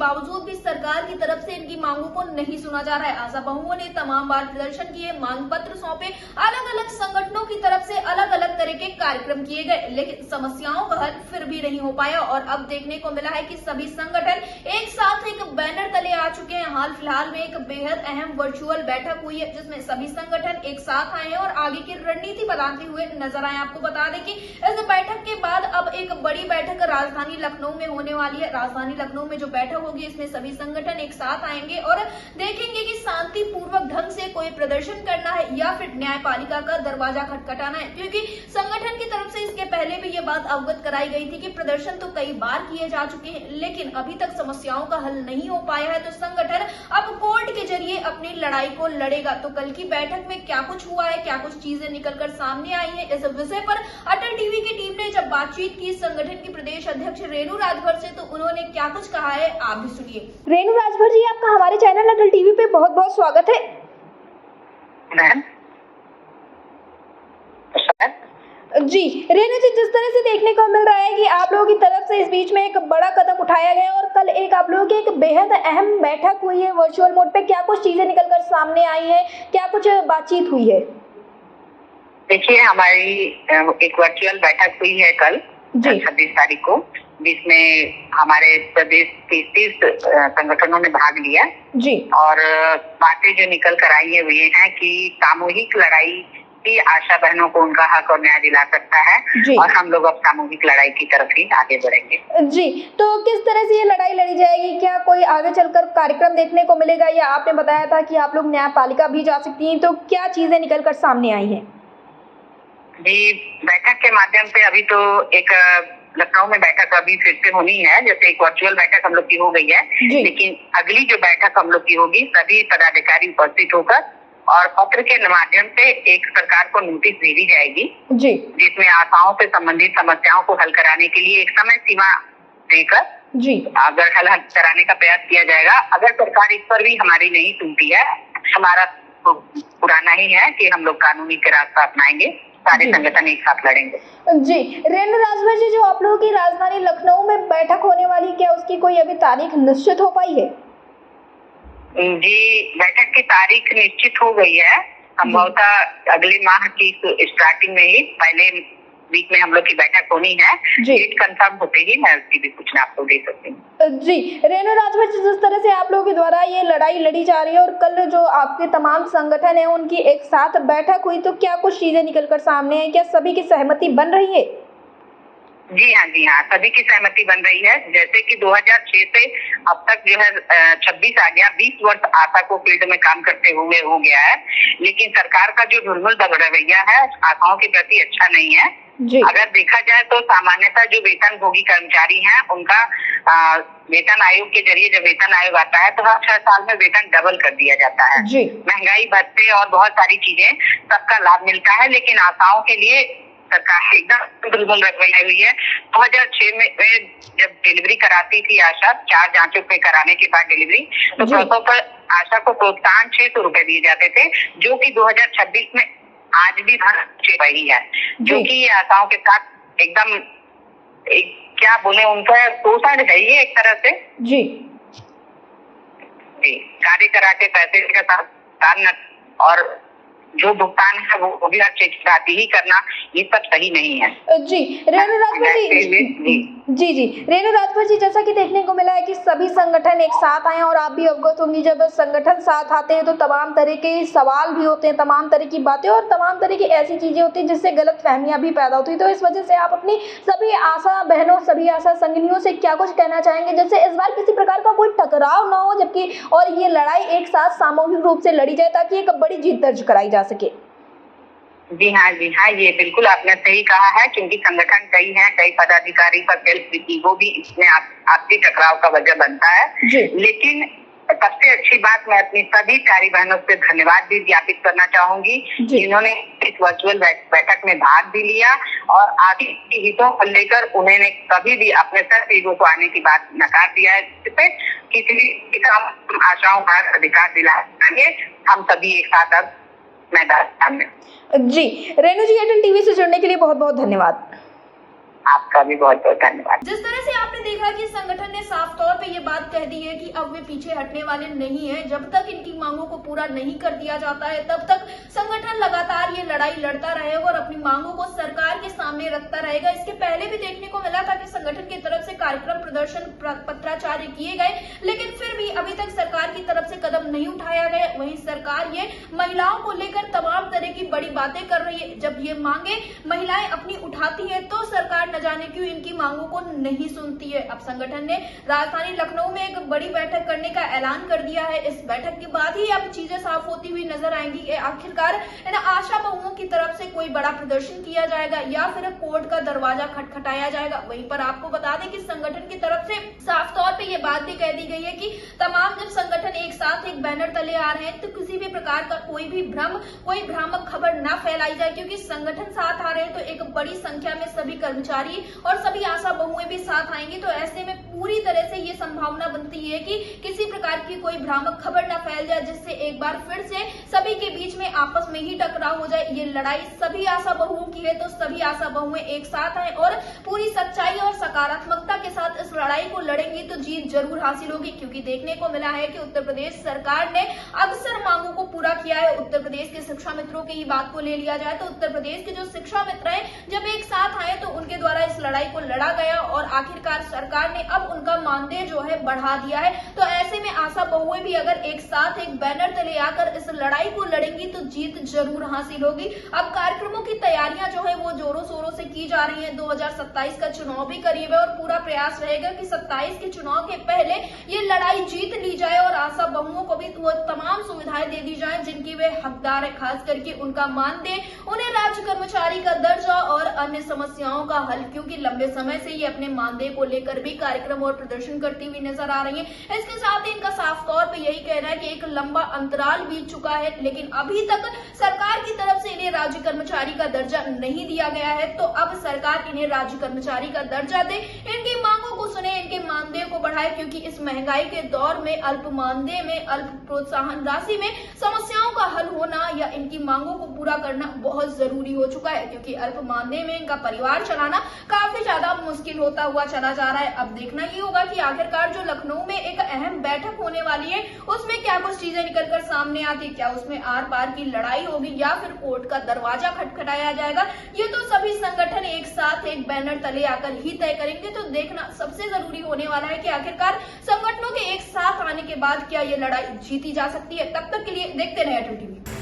बावजूद भी सरकार की तरफ से इनकी मांगों को नहीं सुना जा रहा है। आशा बहुओं ने तमाम बार प्रदर्शन किए, मांग पत्र सौंपे, अलग अलग संगठनों की तरफ से अलग अलग तरह के कार्यक्रम किए गए, लेकिन समस्याओं का हल फिर भी नहीं हो पाया। और अब देखने को मिला है कि सभी संगठन एक साथ एक बैनर तले आ चुके हैं। हाल फिलहाल में एक बेहद अहम वर्चुअल बैठक हुई है, जिसमें सभी संगठन एक साथ आए हैं और आगे की रणनीति बनाते हुए नजर आए। आपको बता दें कि इस बैठक के बाद अब एक बड़ी बैठक राजधानी लखनऊ में होने वाली है। राजधानी लखनऊ में जो बैठक होगी, इसमें सभी संगठन एक साथ आएंगे और देखेंगे कि शांतिपूर्वक ढंग से कोई प्रदर्शन करना है या फिर न्यायपालिका का दरवाजा खटखटाना है, क्योंकि संगठन की तरफ से इसके पहले भी ये बात अवगत कराई गई थी कि प्रदर्शन तो कई बार किए जा चुके हैं, लेकिन अभी तक समस्याओं का हल नहीं हो पाया है। तो संगठन अब कोर्ट के जरिए अपनी लड़ाई को लड़ेगा। तो कल की बैठक में क्या कुछ हुआ है, क्या कुछ चीजें निकलकर सामने आई है, इस विषय पर अटल टीवी की टीम ने जब बातचीत की संगठन की प्रदेश अध्यक्ष रेणु राजभर से, तो उन्होंने क्या कुछ कहा है आप भी सुनिए। रेणु राजभर जी, आपका हमारे चैनल अटल टीवी पे बहुत बहुत स्वागत है। मैम जी रेणु जी, जिस तरह से देखने को मिल रहा है कि आप लोगों की तरफ से इस बीच में एक बड़ा कदम उठाया गया और कल एक आप लोगों की एक बेहद अहम बैठक हुई है वर्चुअल मोड पे, क्या कुछ चीजें निकलकर सामने आई है, क्या कुछ बातचीत हुई है? देखिए, हमारी एक वर्चुअल बैठक हुई है कल 26 तारीख को, जिसमें हमारे प्रदेश के 30 संगठनों ने भाग लिया जी। और बातें जो निकल कर आई है वो ये है कि सामूहिक लड़ाई ही आशा बहनों को उनका हक और न्याय दिला सकता है और हम लोग अब सामूहिक लड़ाई की तरफ ही आगे बढ़ेंगे। जी, तो किस तरह से ये लड़ाई लड़ी जाएगी? क्या कोई आगे चलकर कार्यक्रम देखने को मिलेगा, या आपने बताया था कि आप लोग न्यायपालिका भी जा सकती हैं, तो क्या चीजें निकलकर सामने आई हैं? जी, बैठक के माध्यम से अभी तो एक लखनऊ में बैठक अभी फिर से होनी है, जैसे एक वर्चुअल बैठक हम लोग की हो गई है, लेकिन अगली जो बैठक हम लोग की होगी सभी पदाधिकारी उपस्थित होकर और पत्र के माध्यम से एक सरकार को नोटिस भेजी जाएगी जी, जिसमें आशाओं से संबंधित समस्याओं को हल कराने के लिए एक समय सीमा देकर जी, अगर हल कराने का प्रयास किया जाएगा। अगर सरकार इस पर भी हमारी नहीं सुनती है, हमारा तो पुराना ही है कि हम लोग कानूनी के रास्ता अपनाएंगे, सारे संगठन एक साथ लड़ेंगे। जी रेणु राजभर जी, जो आप लोगों की राजधानी लखनऊ में बैठक होने वाली, क्या उसकी कोई अभी तारीख निश्चित हो पाई है? जी, बैठक की तारीख निश्चित हो गई है। संभवतः अगले माह की स्टार्टिंग में ही पहले वीक में हम लोग की बैठक होनी है। डेट कंफर्म होते ही मैं उसकी भी सूचना आपको दे सकती हूँ। जी रेणु राजभर जी, जिस तरह से आप लोगों के द्वारा ये लड़ाई लड़ी जा रही है और कल जो आपके तमाम संगठन है उनकी एक साथ बैठक हुई, तो क्या कुछ चीजें निकलकर सामने है? क्या सभी की सहमति बन रही है? जी हाँ, सभी की सहमति बन रही है। जैसे कि 2006 से अब तक जो है 26 आ गया, 20 वर्ष आशा को फील्ड में काम करते हुए हो गया है, लेकिन सरकार का जो ढुलमुल रवैया है आशाओं के प्रति अच्छा नहीं है। अगर देखा जाए तो सामान्यतः जो वेतन भोगी कर्मचारी हैं उनका वेतन आयोग के जरिए जब वेतन आयोग आता है तो हर 6 साल में वेतन डबल कर दिया जाता है। महंगाई भत्ते और बहुत सारी चीजें सबका लाभ मिलता है, लेकिन आशाओं के लिए सरकार एकदम ढुलमुल रवैया हुई है। 2006 में जब डिलीवरी कराती थी आशा, 4 जांचों पे कराने के बाद डिलीवरी, तो प्रसव पर आशा को प्रोत्साहन 600 रुपए दिए जाते थे, जो कि 2026 में आज भी वही है, जो कि आशाओं के साथ एकदम क्या बोले, उनका शोषण है ये एक तरह से। जी, कार्य करा के पैसे के साथ और जो भुगतान है वो भी चेक साथ ही करना, ये सब सही नहीं है। जी रेणु राजभर जी, रेणु राजभर जी, जैसा कि देखने को मिला है कि सभी संगठन एक साथ आए और आप भी अवगत होंगी, जब संगठन साथ आते हैं तो तमाम तरह के सवाल भी होते हैं, तमाम तरह की बातें और तमाम तरह की ऐसी चीजें होती हैं जिससे गलतफहमियां भी पैदा होती है। तो इस वजह से आप अपनी सभी आशा बहनों, सभी आशा संगिनियों से क्या कुछ कहना चाहेंगे, जिससे इस बार किसी प्रकार का कोई टकराव ना हो, जबकि और ये लड़ाई एक साथ सामूहिक रूप से लड़ी जाए ताकि एक बड़ी जीत दर्ज कराई जा सके? जी हाँ, ये बिल्कुल आपने सही कहा है, क्योंकि संगठन कई हैं, कई पदाधिकारी का सेल्फ ईगो भी इसमें आपसी टकराव का वजह बनता है। लेकिन सबसे अच्छी बात, मैं अपनी सभी प्यारी बहनों से धन्यवाद भी ज्ञापित करना चाहूंगी जिन्होंने इस वर्चुअल बैठक में भाग भी लिया और आगे के हितों को लेकर उन्होंने कभी भी अपने सेल्फ ईगो को आने की बात नकार दिया है। किसी भी काम आशाओं का अधिकार दिलाएंगे हम सभी एक साथ अब मैदान में। जी रेणु जी, अटल टीवी से जुड़ने के लिए बहुत बहुत धन्यवाद। आपका भी बहुत बहुत धन्यवाद। जिस तरह से आपने देखा कि संगठन ने साफ तौर पे ये बात कह दी है कि अब वे पीछे हटने वाले नहीं हैं। जब तक इनकी मांगों को पूरा नहीं कर दिया जाता है तब तक संगठन लगातार ये लड़ाई लड़ता रहेगा और अपनी मांगों को सरकार के सामने रखता रहेगा। इसके पहले भी देखने को मिला था कि संगठन की तरफ से कार्यक्रम प्रदर्शन पत्राचार किए गए, लेकिन फिर भी अभी तक सरकार की तरफ से कदम नहीं उठाया गया। वहीं सरकार ये महिलाओं को लेकर तमाम तरह की बड़ी बातें कर रही है। जब ये मांगे महिलाएं अपनी उठाती है तो सरकार न जाने क्यों इनकी मांगों को नहीं सुनती है। अब संगठन ने राजधानी लखनऊ में एक बड़ी बैठक करने का ऐलान कर दिया है। इस बैठक के बाद ही अब चीजें साफ होती हुई नजर आएंगी कि आखिरकार इन आशा बहुओं की तरफ से कोई बड़ा प्रदर्शन किया जाएगा या फिर कोर्ट का दरवाजा खटखटाया जाएगा। वहीं पर आपको बता दें कि संगठन की तरफ से साफ तौर पे ये बात भी कह दी गई है कि तमाम जब संगठन एक साथ एक बैनर तले आ रहे हैं तो किसी भी प्रकार का कोई भी भ्रम, कोई भ्रामक खबर न फैलाई जाए, क्योंकि संगठन साथ आ रहे हैं तो एक बड़ी संख्या में सभी कर्मचारी और सभी आशा बहुएं भी साथ आएंगी। तो ऐसे में पूरी तरह से ये संभावना बनती है कि किसी प्रकार की कोई भ्रामक खबर न फैल जाए, जिससे एक बार फिर से सभी के बीच में आपस में ही टकराव हो जाए। ये लड़ाई सभी आशा बहुओं की है तो सभी आशा बहुएं एक साथ आए और पूरी सच्चाई और सकारात्मकता के साथ इस लड़ाई को लड़ेंगी तो जीत जरूर हासिल होगी। क्योंकि देखने को मिला है कि उत्तर प्रदेश सरकार ने अक्सर मांगों को पूरा किया है। उत्तर प्रदेश के शिक्षा मित्रों की बात को ले लिया जाए तो उत्तर प्रदेश के जो शिक्षा मित्र हैं जब एक साथ आए तो उनके द्वारा इस लड़ाई को लड़ा गया और आखिरकार सरकार ने अब उनका मानदेय जो है बढ़ा दिया है। तो ऐसे में आशा बहुएं भी अगर एक साथ एक बैनर तले आकर इस लड़ाई को लड़ेंगी तो जीत जरूर हासिल होगी। अब कार्यक्रमों की तैयारियां जो है वो जोरों शोरों से की जा रही है। 2027 का चुनाव भी करीब है और पूरा प्रयास रहेगा कि 27 के चुनाव के पहले ये लड़ाई जीत ली जाए और आशा बहुओं को भी वो तमाम सुविधाएं दे दी जाए जिनकी वे हकदार है। खास करके उनका मानदेय, उन्हें राज्य कर्मचारी का दर्जा और अन्य समस्याओं का हल, क्योंकि लंबे समय से ये अपने मानदेय को लेकर भी कार्यक्रम और प्रदर्शन करती हुई नजर आ रही है। इसके साथ ही इनका साफ तौर पे यही कहना है कि एक लंबा अंतराल बीत चुका है लेकिन अभी तक सरकार की तरफ से इन्हें राज्य कर्मचारी का दर्जा नहीं दिया गया है। तो अब सरकार इन्हें राज्य कर्मचारी का दर्जा दे, इनकी मांगों को सुने, इनके मानदेय को बढ़ाए, क्योंकि इस महंगाई के दौर में अल्प मानदेय में, अल्प प्रोत्साहन राशि में समस्याओं का हल होना या इनकी मांगों को पूरा करना बहुत जरूरी हो चुका है। क्योंकि अल्प मानदेय में इनका परिवार चलाना काफी ज्यादा मुश्किल होता हुआ चला जा रहा है। अब देखना ये होगा कि आखिरकार जो लखनऊ में एक अहम बैठक होने वाली है उसमें क्या कुछ चीजें निकलकर सामने आती, क्या उसमें आर पार की लड़ाई होगी या फिर कोर्ट का दरवाजा खटखटाया जाएगा, ये तो सभी संगठन एक साथ एक बैनर तले आकर ही तय करेंगे। तो देखना सबसे जरूरी होने वाला है कि आखिरकार संगठनों के एक साथ आने के बाद क्या ये लड़ाई जीती जा सकती है। तब तक के लिए देखते रहे अटल टीवी।